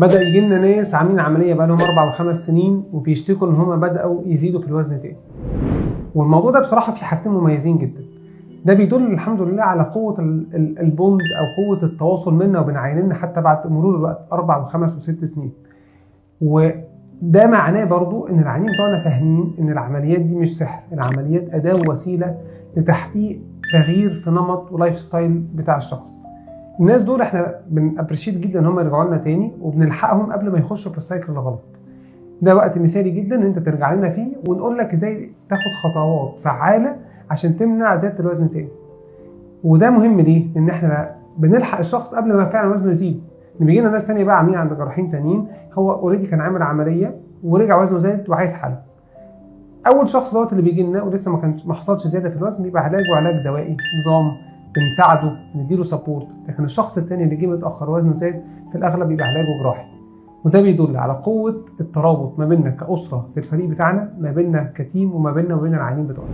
بدأ يجي لنا ناس عاملين عملية بقى لهم 4 و5 سنين وبيشتكوا ان هم بدأوا يزيدوا في الوزن تاني. والموضوع ده بصراحة فيه حاجتين مميزين جدا. ده بيدل الحمد لله على قوة البوند او قوة التواصل منا وبين عيننا حتى بعد مرور الوقت 4 و5 و6 سنين. وده معناه برضو ان العيانين بتوعنا فاهمين ان العمليات دي مش سحر، العمليات أداة ووسيلة لتحقيق تغيير في نمط ولايف ستايل بتاع الشخص. الناس دول احنا بنابريشيت جدا ان هم يرجعوا لنا تاني وبنلحقهم قبل ما يخشوا في السايكل الغلط. ده وقت مثالي جدا ان انت ترجع لنا فيه ونقول لك ازاي تاخد خطوات فعالة عشان تمنع زيادة الوزن تاني. وده مهم ليه؟ ان احنا بنلحق الشخص قبل ما فعلا وزنه يزيد. ان بيجي لنا ناس تانية بقى عاملين عند جراحين تانيين هو اوريدي كان عامل عملية ورجع وزنه زاد وعايز حل. اول شخص دوت اللي بيجي لنا ولسه ما حصلش زيادة في الوزن بيبقى علاج دوائي، نظام بنساعده نديله سبورت. لكن الشخص التاني اللي جه متاخر وزنه زاد في الاغلب بيبقى علاجه جراحي. وده بيدل على قوه الترابط ما بيننا كاسره في الفريق بتاعنا، ما بيننا كتيم وما بيننا وبين العيانين بتوعنا.